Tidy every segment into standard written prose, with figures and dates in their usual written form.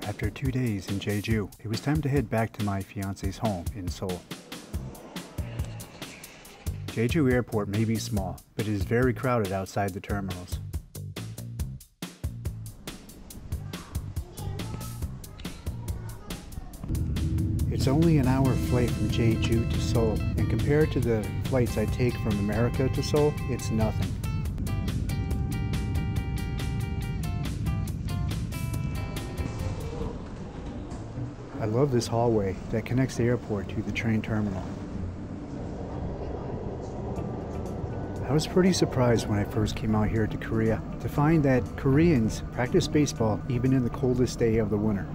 After 2 days in Jeju, it was time to head back to my fiance's home in Seoul. Jeju Airport may be small, but it is very crowded outside the terminals. It's only an hour flight from Jeju to Seoul, and compared to the flights I take from America to Seoul, it's nothing. I love this hallway that connects the airport to the train terminal. I was pretty surprised when I first came out here to Korea to find that Koreans practice baseball even in the coldest day of the winter.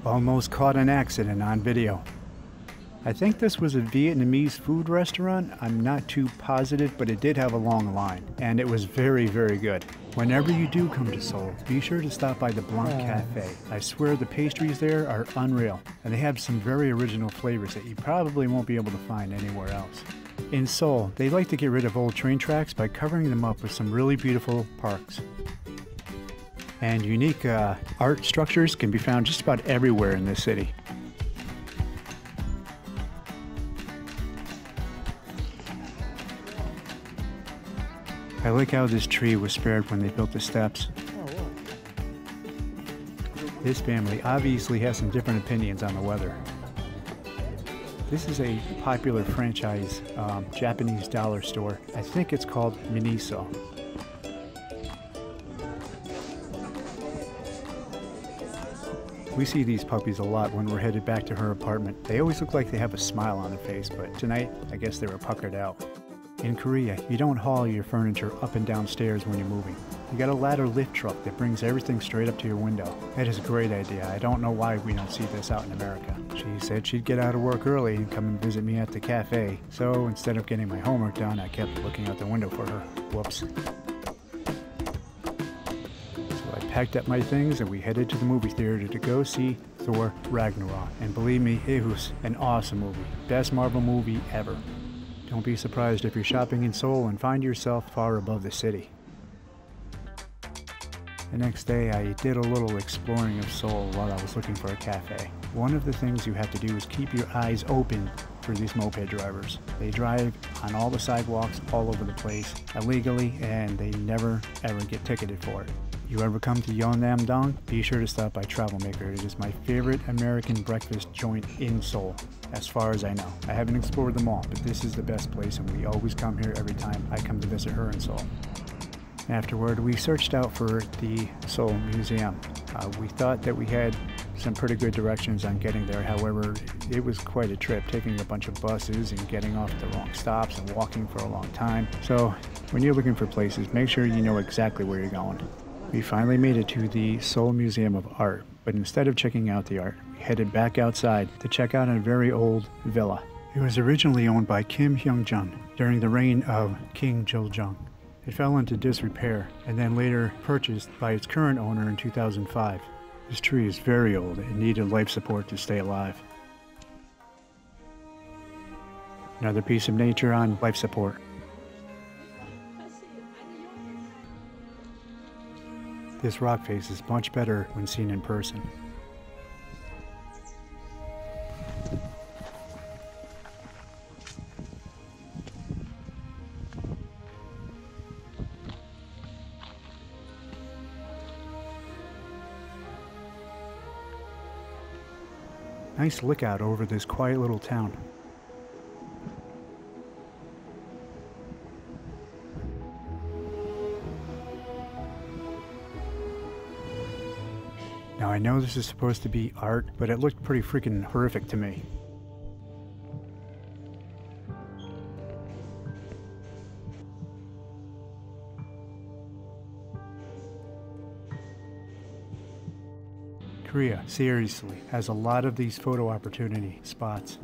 Almost caught an accident on video. I think this was a Vietnamese food restaurant. I'm not too positive, but it did have a long line, and it was very, very good. Whenever you do come to Seoul, be sure to stop by the Blanc Cafe. I swear the pastries there are unreal, and they have some very original flavors that you probably won't be able to find anywhere else. In Seoul, they like to get rid of old train tracks by covering them up with some really beautiful parks. And unique art structures can be found just about everywhere in this city. I like how this tree was spared when they built the steps. This family obviously has some different opinions on the weather. This is a popular franchise Japanese dollar store. I think it's called Miniso. We see these puppies a lot when we're headed back to her apartment. They always look like they have a smile on their face, but tonight, I guess they were puckered out. In Korea, you don't haul your furniture up and down stairs when you're moving. You got a ladder lift truck that brings everything straight up to your window. That is a great idea. I don't know why we don't see this out in America. She said she'd get out of work early and come and visit me at the cafe. So instead of getting my homework done, I kept looking out the window for her. Whoops. Packed up my things and we headed to the movie theater to go see Thor Ragnarok. And believe me, it was an awesome movie. Best Marvel movie ever. Don't be surprised if you're shopping in Seoul and find yourself far above the city. The next day I did a little exploring of Seoul while I was looking for a cafe. One of the things you have to do is keep your eyes open for these moped drivers. They drive on all the sidewalks all over the place illegally and they never ever get ticketed for it. You ever come to Yeonnam-dong? Be sure to stop by Travel Maker. It is my favorite American breakfast joint in Seoul, as far as I know. I haven't explored them all, but this is the best place and we always come here every time I come to visit her in Seoul. Afterward, we searched out for the Seoul Museum. We thought that we had some pretty good directions on getting there. However, it was quite a trip, taking a bunch of buses and getting off at the wrong stops and walking for a long time. So when you're looking for places, make sure you know exactly where you're going. We finally made it to the Seoul Museum of Art, but instead of checking out the art, we headed back outside to check out a very old villa. It was originally owned by Kim Hyung-jun during the reign of King Jeojung. It fell into disrepair and then later purchased by its current owner in 2005. This tree is very old and needed life support to stay alive. Another piece of nature on life support. This rock face is much better when seen in person. Nice lookout over this quiet little town. Now I know this is supposed to be art, but it looked pretty freaking horrific to me. Korea, seriously, has a lot of these photo opportunity spots.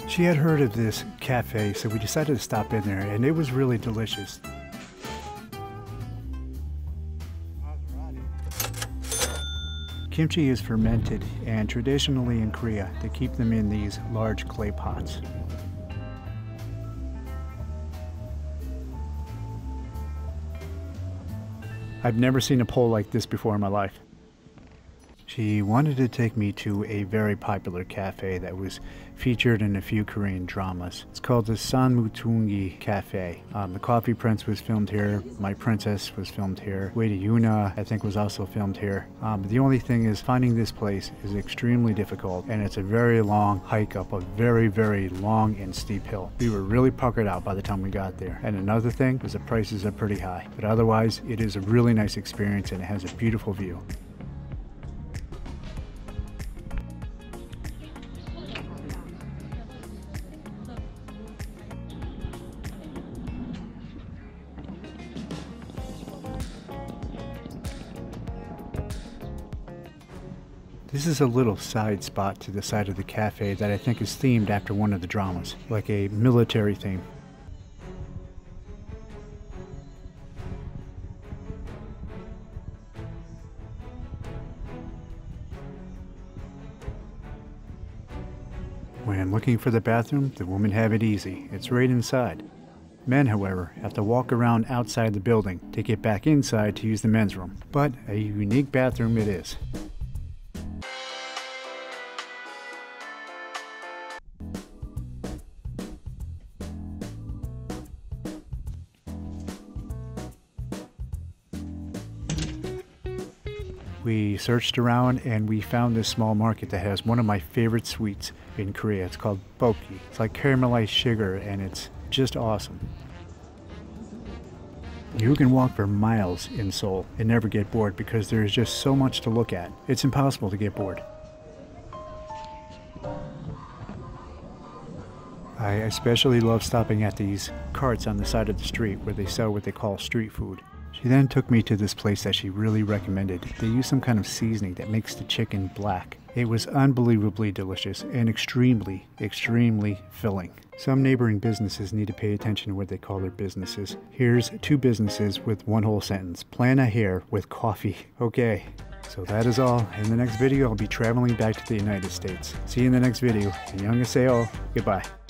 She had heard of this cafe, so we decided to stop in there, and it was really delicious. Kimchi is fermented, and traditionally in Korea, they keep them in these large clay pots. I've never seen a pole like this before in my life. She wanted to take me to a very popular cafe that was featured in a few Korean dramas. It's called the Sanmotoonge Cafe. The Coffee Prince was filmed here. My Princess was filmed here. Way to Yuna, I think, was also filmed here. But the only thing is, finding this place is extremely difficult, and it's a very long hike up a very, very long and steep hill. We were really puckered out by the time we got there. And another thing is the prices are pretty high. But otherwise, it is a really nice experience, and it has a beautiful view. This is a little side spot to the side of the cafe that I think is themed after one of the dramas, like a military theme. When looking for the bathroom, the women have it easy. It's right inside. Men, however, have to walk around outside the building to get back inside to use the men's room. But a unique bathroom it is. We searched around and we found this small market that has one of my favorite sweets in Korea. It's called boki. It's like caramelized sugar, and it's just awesome. You can walk for miles in Seoul and never get bored because there's just so much to look at. It's impossible to get bored. I especially love stopping at these carts on the side of the street where they sell what they call street food. She then took me to this place that she really recommended. They use some kind of seasoning that makes the chicken black. It was unbelievably delicious and extremely, extremely filling. Some neighboring businesses need to pay attention to what they call their businesses. Here's two businesses with one whole sentence. Plan ahead with coffee. Okay, so that is all. In the next video, I'll be traveling back to the United States. See you in the next video. 안녕하세요. Goodbye.